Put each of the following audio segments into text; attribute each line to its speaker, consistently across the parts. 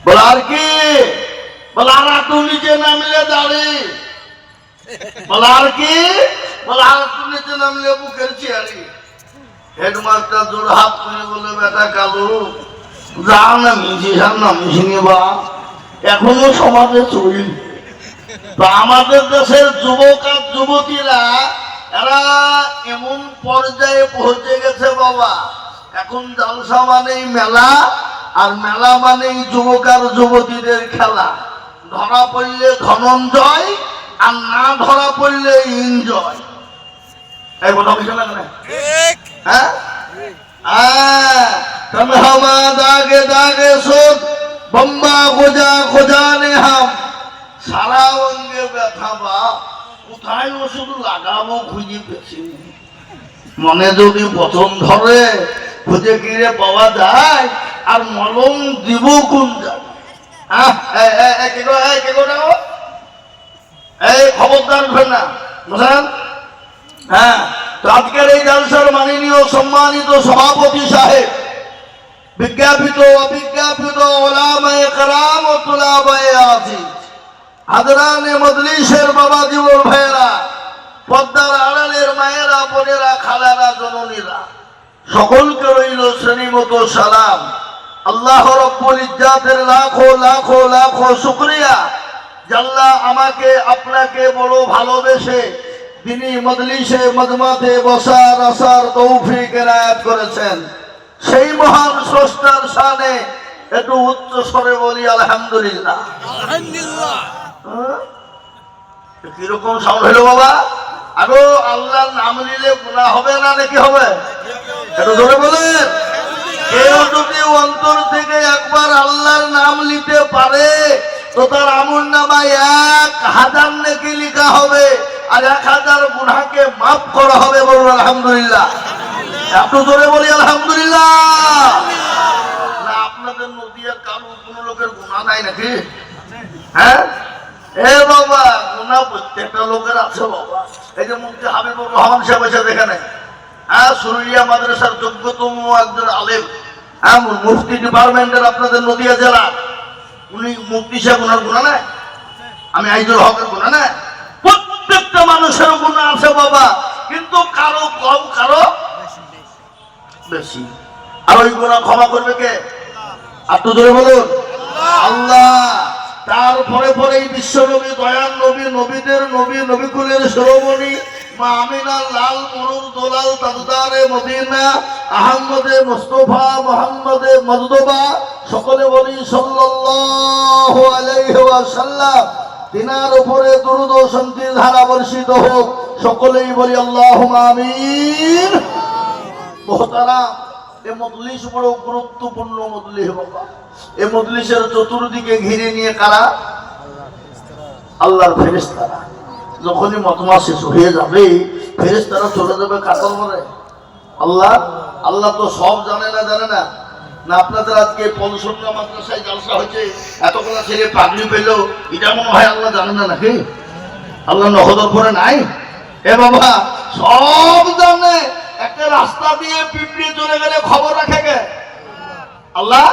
Speaker 1: বলে আর কি, বলে আর একটু নিচে নামলে দাঁড়ি, বলে আর কি, বলে আর একটু নিচে নামলে বুকের চেয়ারি। হেডমাস্টার জোর হাত করে বলে বেটা কালু যা নামিয়েছিস আর নামিয়েছিনি বা এখনো সমাজে চলি। তো আমাদের দেশের যুবক আর যুবতীরা এরা এমন পর্যায়ে পৌঁছে গেছে বাবা, এখন জালসা মানেই মেলা, আর মেলা মানেই যুবক আর যুবতীদের খেলা। ধরা পড়লে ধনঞ্জয়, আর না ধরা পড়লে এনজয়। এই কথা বুঝে না কেন? হ্যাঁ তুমি হামা দাগে দাগে সোদ বম্বা খোঁজা খোঁজা নে হাম। সারা অঙ্গে ব্যথা বা কোথায় ওষুধ লাগাবো খুঁজে পেছি। মনে যদি বচন ধরে খুঁজে গিয়ে পাওয়া যায়, আর মলম দিব কোন যায়? এই খবরদার না বুঝলেন? হ্যাঁ, তো আজকের এই জলসার মাননীয় সম্মানিত সভাপতি সাহেব, বিজ্ঞাপিত অবিজ্ঞাপিত ওলামায়ে কেরাম ও তুলাবায়ে আজিজ, হাজরানে মজলিসের বাবা জীবন ভাইয়েরা, পদ্মার আড়ালের মায়েরা, বোনেরা, খালারা, জননীরা, সকলকে রইল শ্রেণীমতো সালাম। আল্লাহ রব্বুল ইজ্জাতের লাখো লাখো লাখো শুকরিয়া, আল্লাহ আমাকে আপনাকে বড় ভালোবেসে তিনি মজলিসে মজমাতে বসার আসার তৌফিক এনায়েত করেছেন। সেই মহান স্রষ্টার শানে একটু উচ্চ স্বরে বলি আলহামদুলিল্লাহ। কিরকম সাউন্ড হলো বাবা? আরো আল্লাহর নাম নিলে গুনাহ হবে না নাকি হবে? একটু জোরে বলেন। কেউ যদি অন্তর থেকে একবার আল্লাহর নাম নিতে পারে তো তার আমল নামায় 1000 নেকি লেখা হবে, আর 1000 গুনাহকে মাফ করা হবে। বলুন আলহামদুলিল্লাহ। একটু জোরে বলি আলহামদুলিল্লাহ। না আপনাদের নদীর কারো কোন লোকের গুনাহ নাই নাকি? হ্যাঁ এ বাবা, গুনাহ প্রত্যেকটা লোকের আছে বাবা। এই যে মুফতি হাবিবুর রহমান সাহেব এসে এখানে, হ্যাঁ সুরুলিয়া মাদ্রাসার যোগ্যতম একজন আলেম, হ্যাঁ মুফতি ডিপার্টমেন্টের আপনাদের নদিয়া জেলা, উনি মুফতি সাহেব, ওনার গুনাহ নাই? আমি আইজুল হকের গুনাহ নাই? প্রত্যেকটা মানুষের গুনাহ আছে বাবা, কিন্তু কারো কম কারো বেশি। আর ওই গুনাহ ক্ষমা করবে কে? একটু জোরে বলুন আল্লাহ। তারপরে পরে এই বিশ্বনবী, দয়াল নবী, নবীদের নবী, নবীকুলের শিরোমণি মা আমিনার লাল মরুর দোলাল তাজদারে মদিনা আহমদে মুস্তাফা মুহাম্মদে মজদবা, সকলে বলি সাল্লাল্লাহু আলাইহি ওয়াসাল্লাম। তিনার উপরে দুরূদ ও শান্তির ধারা বর্ষিত হোক, সকলেই বলি আল্লাহুম্মা আমিন। মুহতারাম, এই মজলিস বড় গুরুত্বপূর্ণ মজলিস বাবা। এই মজলিসের চতুর্দিকে ঘিরে নিয়ে কারা? আল্লাহর ফেরেশতারা। যখনই মতমা শেষ হয়ে যাবে, ফেরেশতারা চলে যাবে কাতার মরে। আল্লাহ আল্লাহ তো সব জানে না, জানে না? না আপনাদের আজকে পলসন্না মাদ্রাসায় জলসা হয়েছে, এতগুলো ছেলে পাগড়ি পেল, এটা মনে হয় আল্লাহ জানে না নাকি? আল্লাহ নহদর পরে নাই? এ বাবা সব জানে। একটা রাস্তা দিয়ে পিঁপড়ে চলে গেলে খবর রাখে কে? আল্লাহ।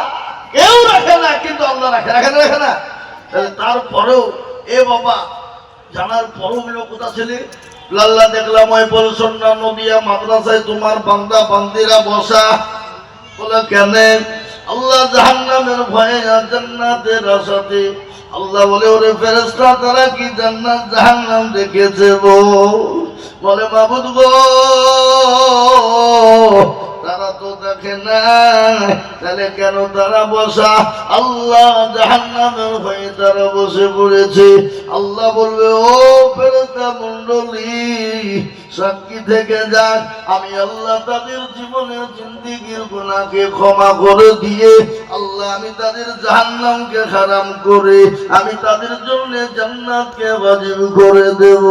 Speaker 1: কেউ রাখে না, কিন্তু আল্লাহ রাখে। রাখে না? রাখে না? তারপরেও এ বাবা জানার পরও কোথা ছেলে লাল্লা দেখলাম ওই পলসন্না নদিয়া মাদ্রাসায় তোমার বান্দা বান্দিরা বসা। বলে কেন? আল্লাহ জাহান্নামের ভয়ে আর জান্নাতের আশাতে। আল্লাহ বলে ওরে ফেরেশতা, তারা কি জান্নাত জাহান্নাম দেখেছে? বলে মাবুদ গো, তারা তো দেখে না, তাহলে কেন তারা বসা? আল্লাহ জাহান্নামের ভয়ে তারা বসে পড়েছে। আল্লাহ বলবে ও ফেরেশতা মণ্ডলী, সাক্ষী থেকে যাক, আমি আল্লাহ তাদের জীবনের জিন্দেগীর গুনাহকে ক্ষমা করে দিয়ে আল্লাহ আমি তাদের জাহান্নামকে হারাম করে আমি তাদের জন্য জান্নাতকে ওয়াজিব করে দেব।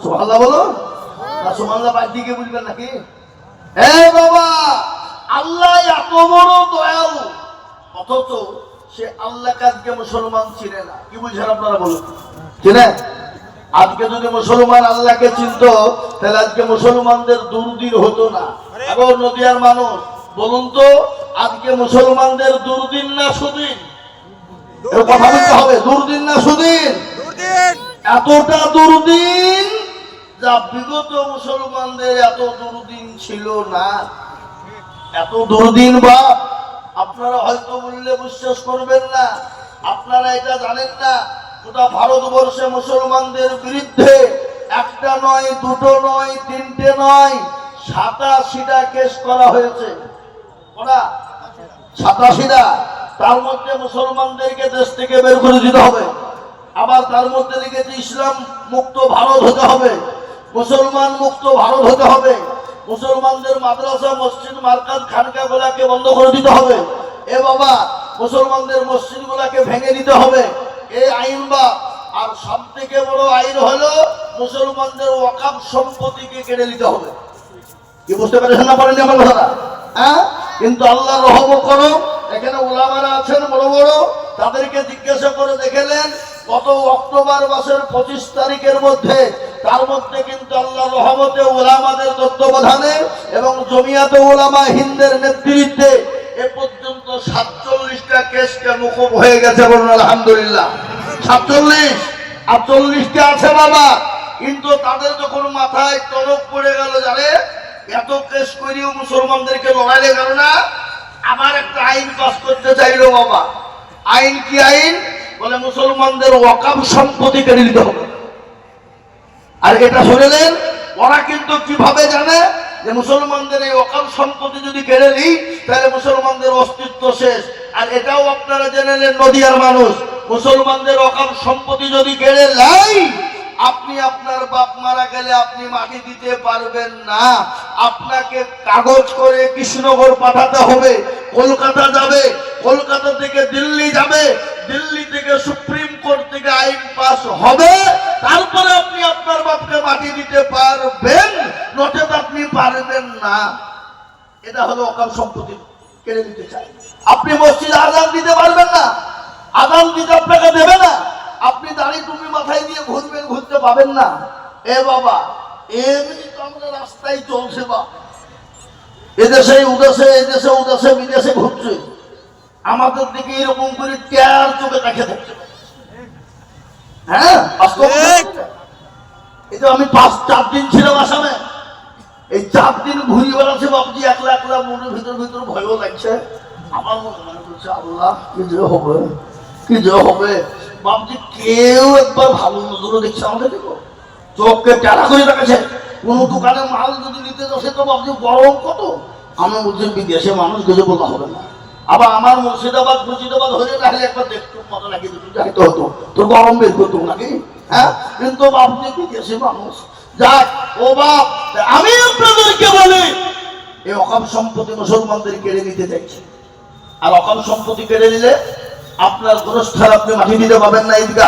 Speaker 1: সুবহানাল্লাহ বলো না? সুবহানাল্লাহ বাইরে দিকে বুঝবেন নাকি? এ বাবা, আল্লাহ এত বড় দয়ালু, অথচ সে আল্লাহ কাজকে মুসলমান চিনে না। কি বুঝছেন আপনারা বলুন? চিনে? আজকে যদি মুসলমান আল্লাহকে চিনত, তাহলে আজকে মুসলমানদের দুর্দিন হতো না। এখন নদিয়ার মানুষ বলুন তো আজকে মুসলমানদের দুর্দিন না সুদিন? এর কথা বলতে হবে, দুর্দিন না সুদিন? এতটা দুর্দিন যা বিগত মুসলমানদের এত দুর্দিন ছিল না। এত দুর্দিন বা আপনারা হয়তো বললে বিশ্বাস করবেন না। আপনারা এটা জানেন না, গোটা ভারতবর্ষে মুসলমানদের বিরুদ্ধে একটা নয়, দুটো নয়, তিনটে নয়, 87টা কেস করা হয়েছে। ওরা 87টা। তার মধ্যে মুসলমানদেরকে দেশ থেকে বের করে দিতে হবে। আবার তার মধ্যে লিখেছে ইসলাম মুক্ত ভারত হতে হবে, মুসলমান মুক্ত ভারত হতে হবে, মুসলমানদের মাদ্রাসা মসজিদ মার্কাজ খানকা গুলাকে বন্ধ করে দিতে হবে। এ বাবা, মুসলমানদের মসজিদ গুলাকে ভেঙে দিতে হবে। এই আইন বা আর সব থেকে বড় আইন হলো মুসলমানদের ওয়াকফ সম্পত্তিকে কেড়ে নিতে হবে। কি বুঝতে পেরেছেন না পারেন আমার কথাটা? হ্যাঁ, কিন্তু আল্লাহ রহম করো, এখানে ওলামারা আছেন বড় বড়, তাদেরকে জিজ্ঞাসা করে দেখেলেন গত অক্টোবর মাসের 25 তারিখের মধ্যে, তার মধ্যে কিন্তু আল্লাহ রহমতে ওলামাদের তত্ত্বাবধানে এবং জমিয়াতে ওলামা হিন্দের নেতৃত্বে এ পর্যন্ত 47টা কেসকে মুকুব হয়ে গেছে। বলুন আলহামদুলিল্লাহ। 47 আর 40টা আছে বাবা, কিন্তু তাদের যখন মাথায় টনক পড়ে গেল, জানে এত কেস করিও মুসলমানদেরকে লড়াইলে গেল না, আবার একটা আইন পাস করতে চাইলো বাবা। আইন কি আইন? বলে মুসলমানদের ওয়াকফ সম্পত্তি কেড়ে নিতে হবে। আর এটা শুনলেন, ওরা কিন্তু কিভাবে জানে যে মুসলমানদের এই ওয়াকফ সম্পত্তি যদি কেড়ে নিই তাহলে মুসলমানদের অস্তিত্ব শেষ। আর এটাও আপনারা জেনেলেন, নদিয়ার মানুষ, মুসলমানদের ওয়াকফ সম্পত্তি যদি কেড়ে নেয়, আপনি আপনার বাপ মারা গেলে আপনি মাটি দিতে পারবেন না। আপনাকে কাগজ করে কৃষ্ণনগর পাঠাতে হবে, কলকাতা যাবে, কলকাতা থেকে দিল্লি যাবে, দিল্লি থেকে সুপ্রিম কোর্ট থেকে আইন পাস হবে, তারপরে আপনি আপনার বাপকে মাটি দিতে পারবেন, নচেত আপনি পারবেন না। এটা হলো ওয়াকফ সম্পত্তি কেড়ে নিতে চাই। আপনি মসজিদে আযান দিতে পারবেন না, আযান দিতে আপনাকে দেবে না, আপনি দাঁড়িয়ে টুপি মাথায় দিয়ে ঘুরবেন, ঘুরতে পাবেন না। এ বাবা, এমনি তো আমরা রাস্তায় চলছে বা এদেশে উদেশে, এদেশে উদেশে, বিদেশে ঘুরছে, আমাদের দিকে এরকম করে ট্যার চোখে দেখে থাকছে। হ্যাঁ, এই তো আমি 4 দিন ছিলাম আসামে, এই 4 দিন ঘুরিয়ে বেড়াচ্ছে বাবুজি, একলা একলা, মনের ভিতর ভিতর ভয়ও লাগছে। আমার মনে করছে আল্লাহ কি যে হবে, কি যে হবে। বাবুজি কেউ একবার ভালো নজরে দেখছে আমাদের, দেখো চোখকে টেরা করে রাখছে। কোন দোকানে মাল যদি নিতে যাচ্ছে তো বাবুজি গরম কত। আমি বলছি বিদেশে মানুষ কিছু বলা হবে না। আবার আমার মুর্শিদাবাদ মুর্শিদাবাদ হয়ে রাখলে একবার দেখতো মতো নাকি যাইতে হতো, তোর গরম বের করতো নাকি। হ্যাঁ, কিন্তু বাবুজি বিদেশে মানুষ। যাক ও বাপ, আমি আপনাদেরকে বলি, এই ওয়াকফ সম্পত্তি মুসলমানদের কেড়ে নিতে চাইছে। আর ওয়াকফ সম্পত্তি কেড়ে নিলে আপনার গোরস্থান আপনি মাটি দিতে পাবেন না। এইদিকে